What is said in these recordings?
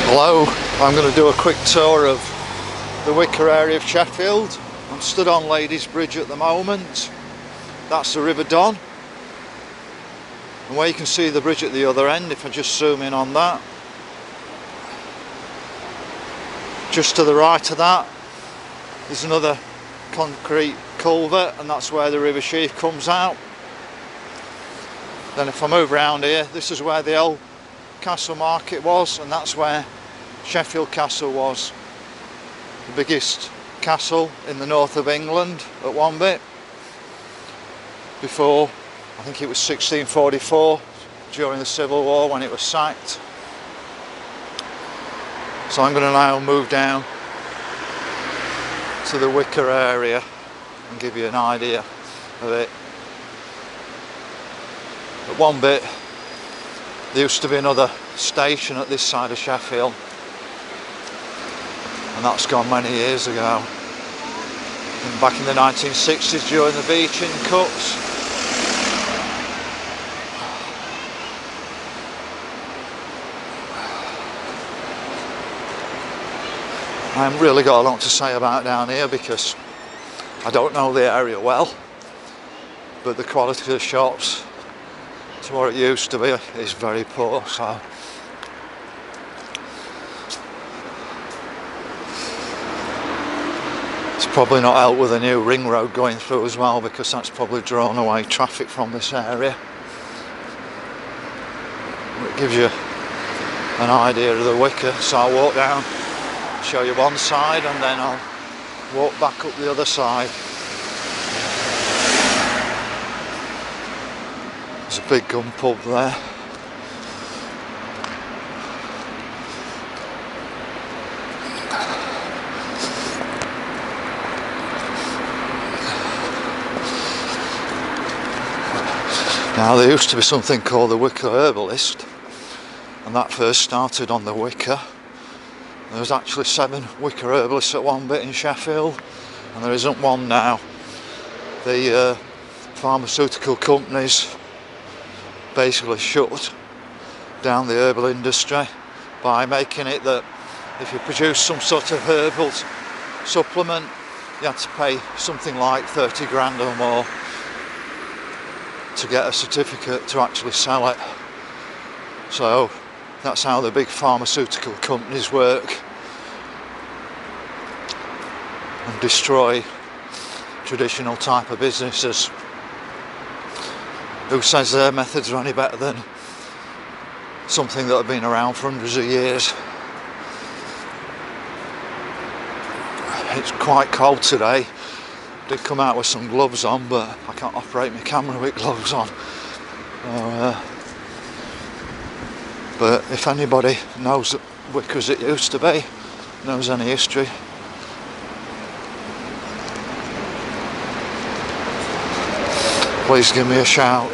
Hello, I'm going to do a quick tour of the Wicker area of Sheffield. I'm stood on Ladies Bridge at the moment. That's the River Don. And where you can see the bridge at the other end, if I just zoom in on that. Just to the right of that, there's another concrete culvert, and that's where the River Sheaf comes out. Then if I move around here, this is where the old Castle Market was, and that's where Sheffield Castle was. The biggest castle in the north of England at one bit. Before, I think it was 1644, during the Civil War when it was sacked. So I'm going to now move down to the Wicker area and give you an idea of it. At one bit, there used to be another station at this side of Sheffield, and that's gone many years ago. And back in the 1960s, during the beaching cuts, I haven't really got a lot to say about down here because I don't know the area well, but the quality of the shops to what it used to be is very poor. So it's probably not helped with a new ring road going through as well, because that's probably drawn away traffic from this area. It gives you an idea of the Wicker. So I'll walk down, show you one side, and then I'll walk back up the other side. There's a big gun pub there. Now there used to be something called the Wicker Herbalist, and that first started on the Wicker. There was actually 7 Wicker Herbalists at one bit in Sheffield, and there isn't one now. The pharmaceutical companies basically shut down the herbal industry by making it that if you produce some sort of herbal supplement, you had to pay something like 30 grand or more to get a certificate to actually sell it. So that's how the big pharmaceutical companies work and destroy traditional type of businesses. Who says their methods are any better than something that have been around for hundreds of years? It's quite cold today. Did come out with some gloves on, but I can't operate my camera with gloves on. But if anybody knows Wicker as it used to be, knows any history, please give me a shout.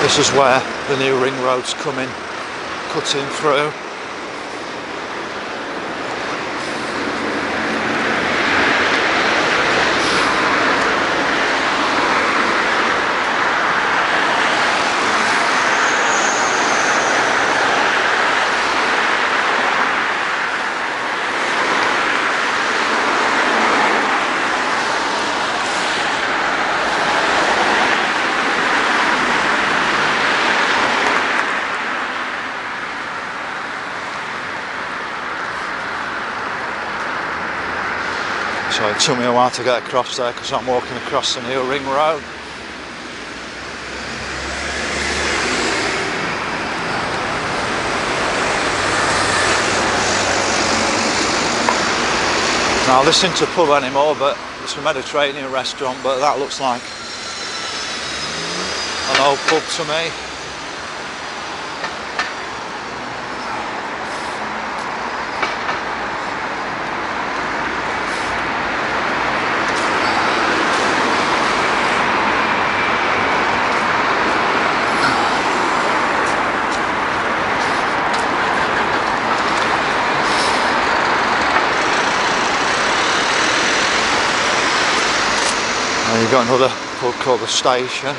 This is where the new ring road's coming, cutting through. So it took me a while to get across there because I'm walking across the new ring road. Now this isn't a pub anymore, but it's a Mediterranean restaurant, but that looks like an old pub to me. And you've got another pub called The Station.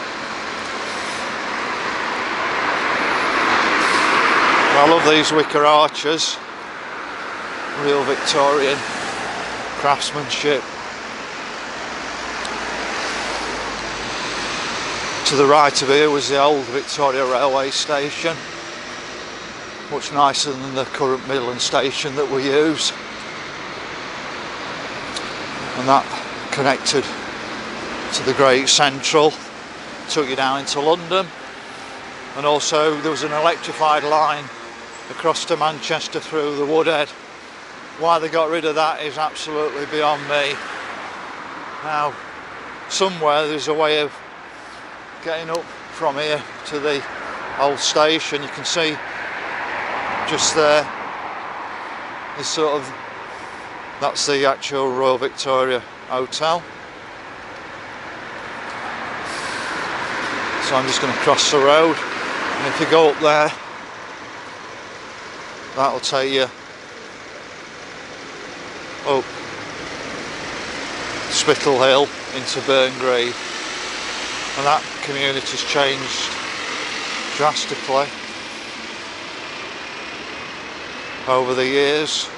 I love these wicker arches, real Victorian craftsmanship. To the right of here was the old Victoria Railway Station, much nicer than the current Midland Station that we use. And that connected to the Great Central, took you down into London. And also there was an electrified line across to Manchester through the Woodhead. Why they got rid of that is absolutely beyond me. Now, somewhere there's a way of getting up from here to the old station. You can see just there is sort of, that's the actual Royal Victoria Hotel. So I'm just going to cross the road, and if you go up there, that'll take you up Spittal Hill into Burngrave, and that community's changed drastically over the years.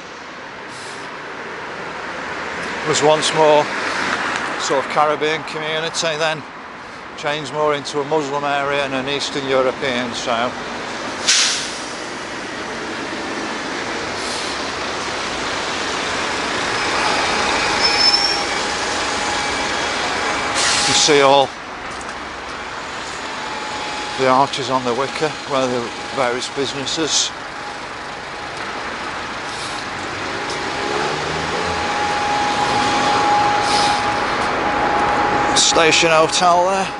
It was once more sort of Caribbean community, then changed more into a Muslim area and an Eastern European style. You see all the arches on the wicker where the various businesses. Station Hotel there.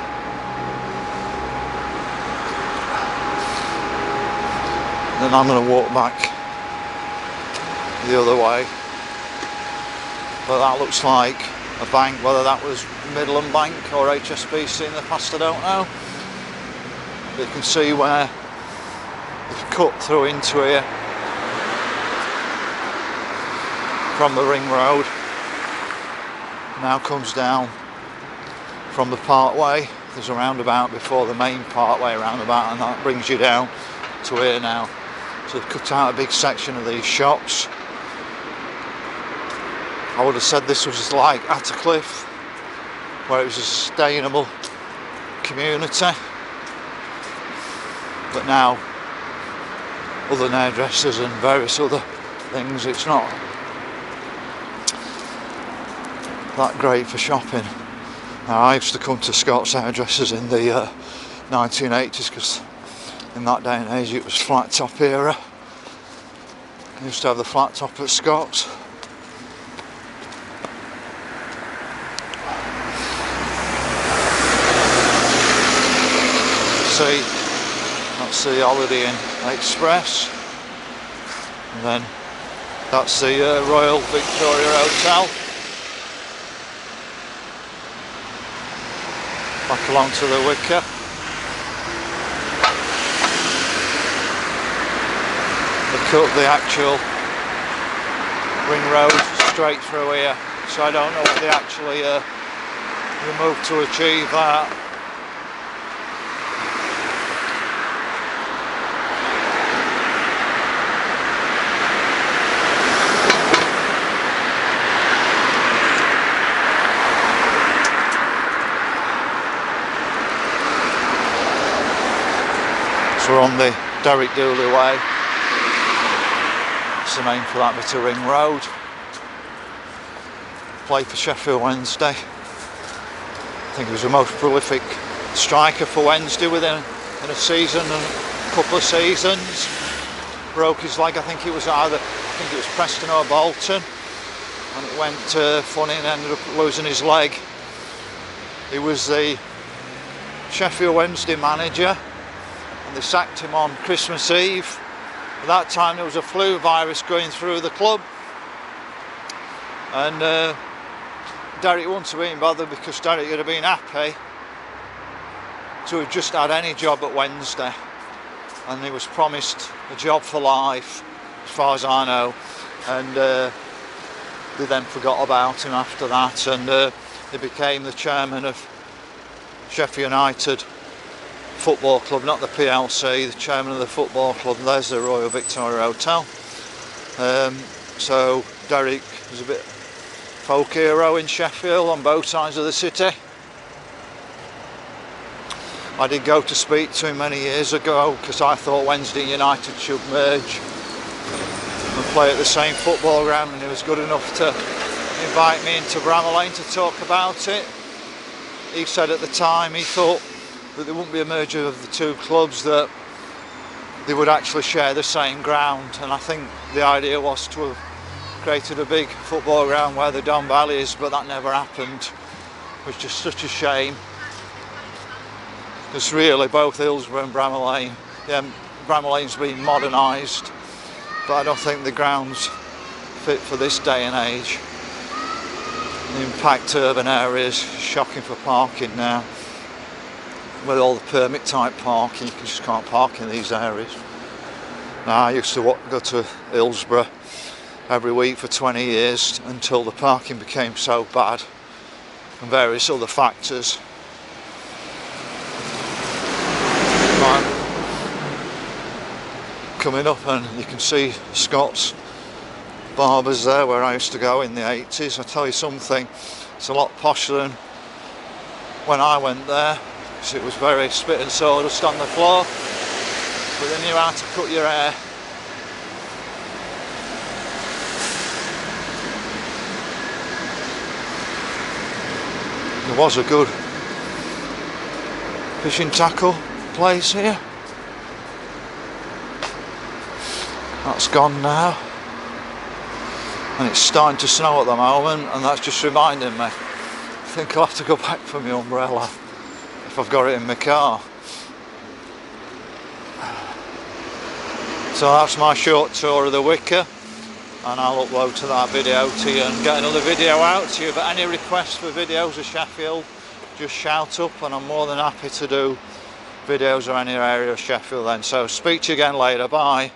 Then I'm going to walk back the other way. But that looks like a bank, whether that was Midland Bank or HSBC in the past, I don't know. But you can see where they've cut through into here from the ring road. Now comes down from the Parkway. There's a roundabout before the main Parkway roundabout, and that brings you down to here now. So they've cut out a big section of these shops. I would have said this was like Attercliffe, where it was a sustainable community. But now, other hairdressers and various other things, it's not that great for shopping. Now, I used to come to Scott's Hairdressers in the 1980s, because in that day and age it was flat top era. I used to have the flat top at Scott's. See, that's the Holiday Inn Express, and then that's the Royal Victoria Hotel. Back along to the wicker. They cut the actual ring road straight through here, so I don't know what they actually removed to achieve that. So we're on the Derek Dooley Way. That's the name for that bit of ring road. Played for Sheffield Wednesday. I think he was the most prolific striker for Wednesday within a season and a couple of seasons. Broke his leg, I think it was Preston or Bolton, and it went funny and ended up losing his leg. He was the Sheffield Wednesday manager. They sacked him on Christmas Eve. At that time there was a flu virus going through the club, and Derek wouldn't have been bothered, because Derek would have been happy to have just had any job at Wednesday, and he was promised a job for life as far as I know, and they then forgot about him after that, and he became the chairman of Sheffield United Football Club, not the PLC, the chairman of the football club. There's the Royal Victoria Hotel. So Derek was a bit folk hero in Sheffield on both sides of the city. I did go to speak to him many years ago because I thought Wednesday United should merge and play at the same football ground, and he was good enough to invite me into Bramall Lane to talk about it. He said at the time he thought that there wouldn't be a merger of the two clubs, that they would actually share the same ground, and I think the idea was to have created a big football ground where the Don Valley is, but that never happened, which is such a shame. Because really both Hillsborough and Bramall Lane, Bramall Lane's been modernised, but I don't think the ground's fit for this day and age. In packed urban areas, shocking for parking now. With all the permit type parking, you just can't park in these areas. Now, I used to go to Hillsborough every week for 20 years until the parking became so bad and various other factors. Coming up, and you can see Scott's Barbers there where I used to go in the 80s. I tell you something, it's a lot posher than when I went there, because it was very spit and sawdust on the floor, but they knew how to cut your hair. There was a good fishing tackle place here. That's gone now, and it's starting to snow at the moment, and that's just reminding me, I think I'll have to go back for my umbrella if I've got it in my car. So that's my short tour of the Wicker, and I'll upload to that video to you and get another video out to you. But any requests for videos of Sheffield, just shout up, and I'm more than happy to do videos of any area of Sheffield then. So speak to you again later, bye.